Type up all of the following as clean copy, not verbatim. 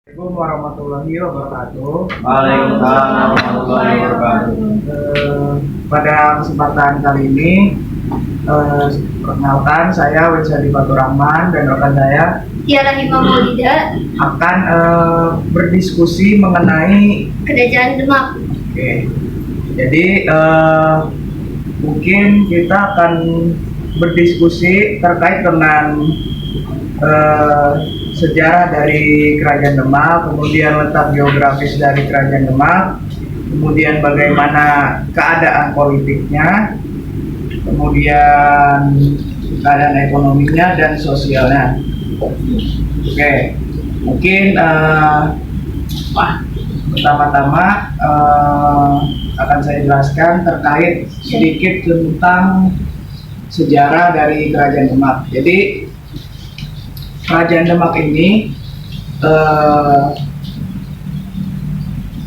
Assalamualaikum warahmatullahi wabarakatuh. Waalaikumsalam warahmatullahi wabarakatuh. Pada kesempatan kali ini, eh, perkenalkan saya Winsadi Faturrahman dan rekan saya Tiara Hima Maulida, akan berdiskusi mengenai. Kerajaan Demak. Oke, jadi mungkin kita akan berdiskusi terkait dengan eh, sejarah dari Kerajaan Demak, kemudian letak geografis dari Kerajaan Demak, kemudian bagaimana keadaan politiknya, kemudian keadaan ekonominya dan sosialnya. Oke, mungkin pertama-tama akan saya jelaskan terkait sedikit tentang sejarah dari Kerajaan Demak. Jadi Kerajaan Demak ini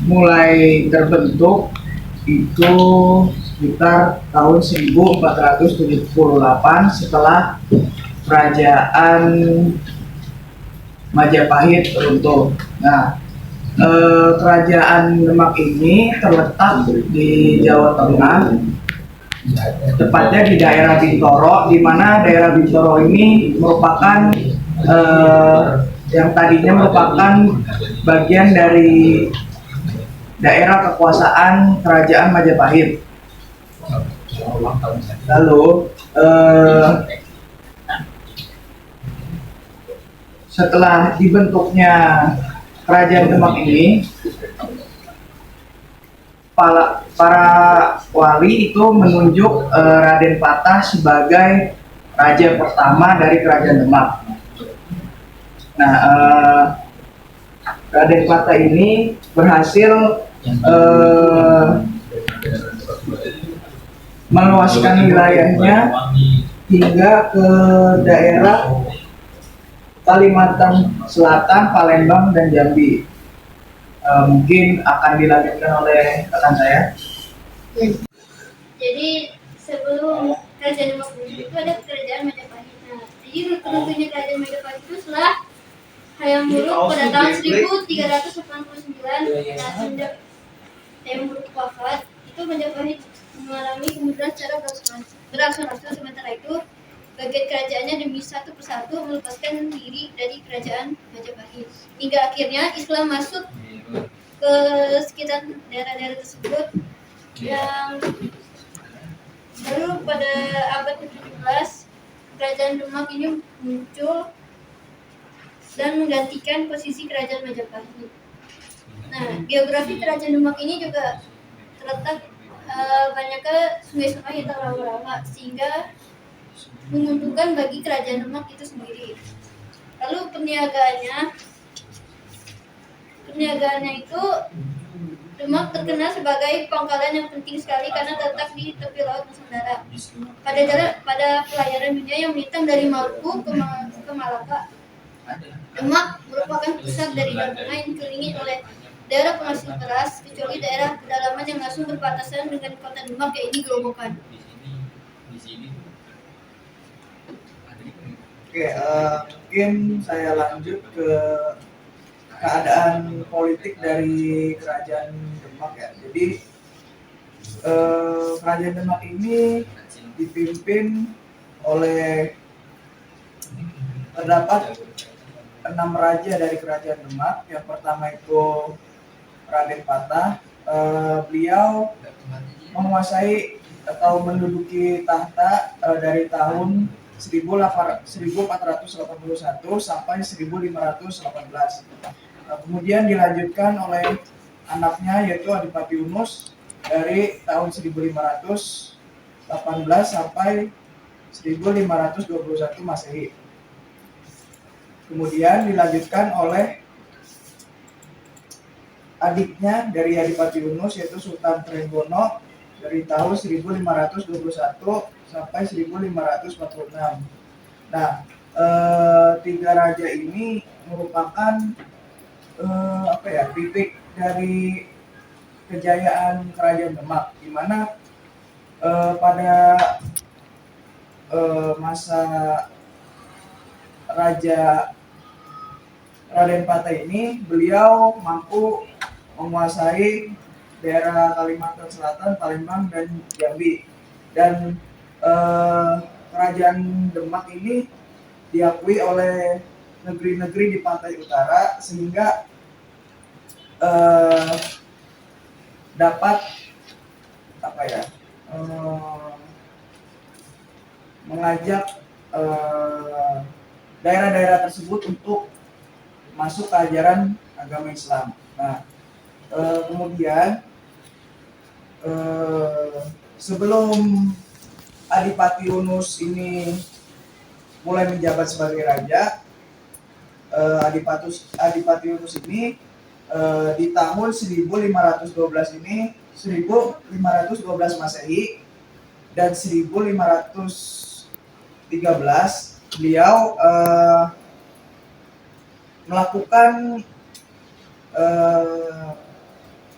mulai terbentuk itu sekitar tahun 1478 setelah Kerajaan Majapahit runtuh. Nah, Kerajaan Demak ini terletak di Jawa Tengah, tepatnya di daerah Bintoro, di mana daerah Bintoro ini merupakan yang tadinya merupakan bagian dari daerah kekuasaan Kerajaan Majapahit. Lalu setelah dibentuknya Kerajaan Demak ini, para wali itu menunjuk Raden Patah sebagai raja pertama dari Kerajaan Demak. Nah, Raden Patah ini berhasil meluaskan wilayahnya hingga ke daerah Kalimantan Selatan, Palembang, dan Jambi. Mungkin akan dilanjutkan oleh rekan saya. Jadi sebelum Kerajaan Demak itu ada Kerajaan Majapahit. Nah, jadi runtuhnya Kerajaan Majapahit itu setelah Hayam Wuruk pada tahun 1389. Nah, sejak Hayam Wuruk wafat, itu Majapahit mengalami kemunduran secara berangsur-angsur. Sementara itu, bagian kerajaannya demi satu persatu melepaskan diri dari Kerajaan Majapahit. Hingga akhirnya Islam masuk ke sekitar daerah-daerah tersebut. Yang baru pada abad ke-17 Kerajaan Demak ini muncul dan menggantikan posisi Kerajaan Majapahit. Nah, geografi Kerajaan Demak ini juga terletak banyaknya sungai-sungai yang rawa-rawa sehingga menguntungkan bagi Kerajaan Demak itu sendiri. Lalu perniagaannya itu Demak terkenal sebagai pangkalan yang penting sekali karena terletak di tepi laut Nusantara. Pada pelayaran dunia yang melintang dari Maluku ke Malaka, Demak merupakan pusat dari Tengah yang dikelilingi oleh daerah penghasil beras, kecuali daerah pedalaman yang langsung berbatasan dengan kota Demak, yaitu Gerobokan. Oke, mungkin saya lanjut ke keadaan politik dari Kerajaan Demak ya. Jadi Kerajaan Demak ini dipimpin oleh terdapat 6 raja dari Kerajaan Demak. Yang pertama itu Raden Patah. Beliau menguasai atau menduduki tahta dari tahun 1481 sampai 1518. Kemudian dilanjutkan oleh anaknya yaitu Adipati Unus dari tahun 1518 sampai 1521 Masehi. Kemudian dilanjutkan oleh adiknya dari Adipati Unus yaitu Sultan Trenggono dari tahun 1521 sampai 1546. Nah, tiga raja ini merupakan titik dari kejayaan Kerajaan Demak, di mana pada masa Raja Raden Patah ini beliau mampu menguasai daerah Kalimantan Selatan, Palembang dan Jambi. Dan kerajaan Demak ini diakui oleh negeri-negeri di pantai utara sehingga dapat apa ya mengajak daerah-daerah tersebut untuk masuk ke ajaran agama Islam. Nah, kemudian sebelum Adipati Yunus ini mulai menjabat sebagai raja, Adipati Yunus ini di tahun 1512 ini 1512 Masehi dan 1513 beliau melakukan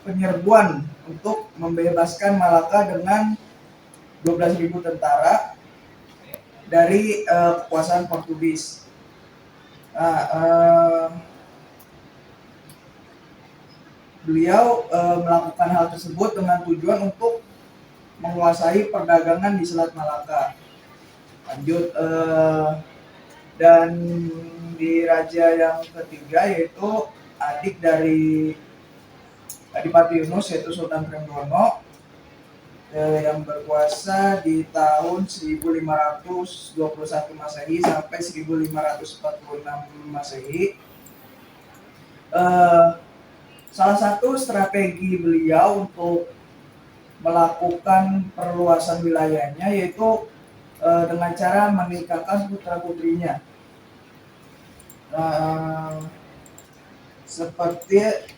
penyerbuan untuk membebaskan Malaka dengan 12.000 tentara dari kekuasaan Portugis. Beliau melakukan hal tersebut dengan tujuan untuk menguasai perdagangan di Selat Malaka. Lanjut, dan di raja yang ketiga yaitu adik dari Adipati Yunus yaitu Sultan Trenggono yang berkuasa di tahun 1521 Masehi sampai 1546 Masehi. Salah satu strategi beliau untuk melakukan perluasan wilayahnya yaitu dengan cara menikahkan putra-putrinya. Seperti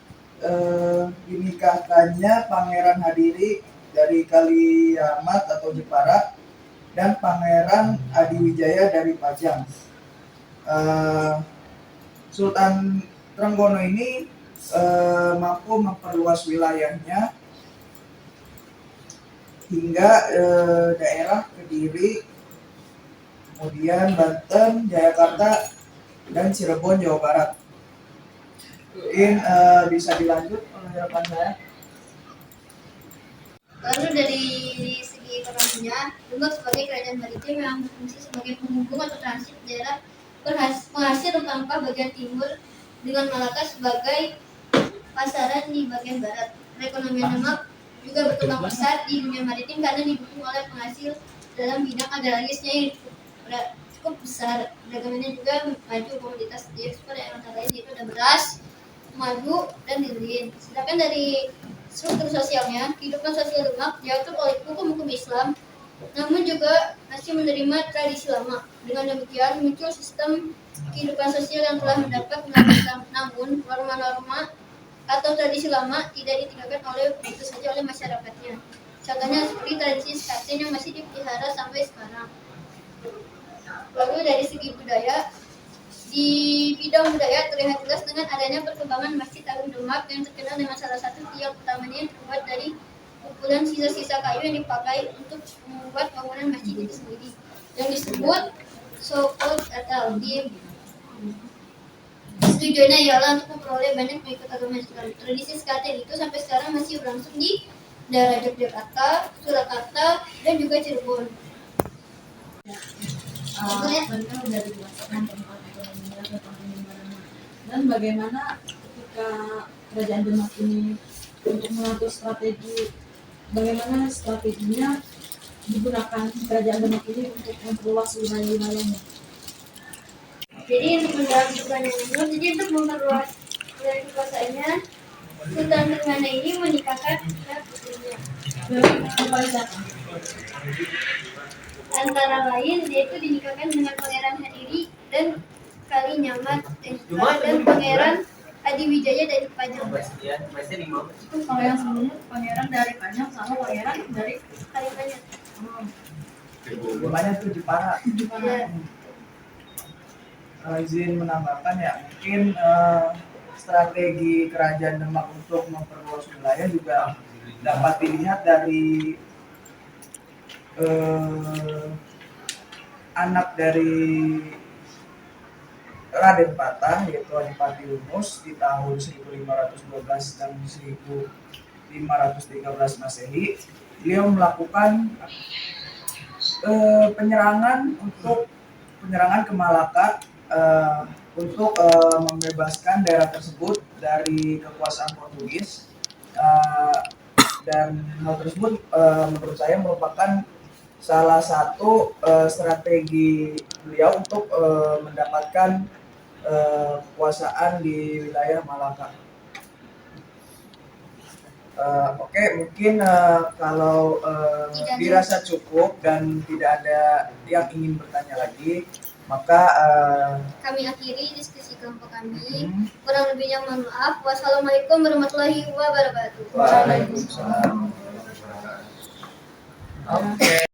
dinikahkannya Pangeran Hadiri dari Kaliamat atau Jepara dan Pangeran Adiwijaya dari Pajang. Sultan Trenggono ini mampu memperluas wilayahnya hingga daerah Kediri, kemudian Banten, Jayakarta, dan Cirebon, Jawa Barat. Mungkin bisa dilanjut oleh rekan saya. Lalu dari segi ekonominya, Demak sebagai kerajaan maritim yang berfungsi sebagai penghubung atau transit daerah penghasil rempah bagian timur dengan Malaka sebagai pasaran di bagian barat. Perekonomian Demak juga berkembang pesat di dunia maritim karena didukung oleh penghasil dalam bidang agrarisnya yang cukup besar. Perdagangannya juga maju, komoditas diekspor yang antara lain yaitu ada beras, madu, dan lilin. Sedangkan dari struktur sosialnya, kehidupan sosial Demak diatur oleh hukum-hukum Islam, namun juga masih menerima tradisi lama. Dengan demikian muncul sistem kehidupan sosial yang telah mendapat pengakuan, namun norma-norma atau tradisi lama tidak ditinggalkan begitu saja oleh masyarakatnya. Contohnya seperti tradisi skaten yang masih dipelihara sampai sekarang. Lalu dari segi budaya, di bidang budaya terlihat jelas dengan adanya perkembangan Masjid Agung Demak yang terkenal dengan salah satu tiang utamanya yang terbuat dari kumpulan sisa-sisa kayu yang dipakai untuk membuat bangunan masjid itu sendiri, yang disebut sokot atau dim. Tujuannya ialah untuk memperoleh banyak pengikut agama Islam. Tradisi skaten itu sampai sekarang masih berlangsung di daerah Yogyakarta, Surakarta, dan juga Cirebon. Benar sudah dijelaskan tentang ekonominya, tentang penyebarannya, dan bagaimana ketika kerajaan Demak ini untuk mengatur strategi, bagaimana strateginya digunakan kerajaan Demak ini untuk memperluas wilayah-wilayahnya. Jadi untuk mendalam pertanyaan itu, jadi untuk memperluas wilayah kekuasaannya, Sultan Trenggono ini menikahkan putrinya. Kepada siapa? Antara lain yaitu dinikahkan dengan Pangeran Hadiri dan Kalinyamat dan Pangeran Adiwijaya dari Pajang. Kalau yang sebelumnya pangeran dari Pajang sama pangeran dari Kalimantan. Banyak tuh Jepara. Ya. Izin menambahkan ya, mungkin strategi kerajaan Demak untuk memperluas wilayah juga dapat dilihat dari anak dari Raden Patah yaitu Adipati Unus di tahun 1512 dan 1513 Masehi. Beliau melakukan penyerangan ke Malaka untuk membebaskan daerah tersebut dari kekuasaan Portugis. Dan hal tersebut menurut saya merupakan salah satu strategi beliau untuk mendapatkan kekuasaan di wilayah Malaka. Oke, mungkin kalau dirasa cukup dan tidak ada yang ingin bertanya lagi, maka Kami akhiri diskusi kelompok kami. Kurang lebihnya mohon maaf. Wassalamualaikum warahmatullahi wabarakatuh. Waalaikumsalam. Oke.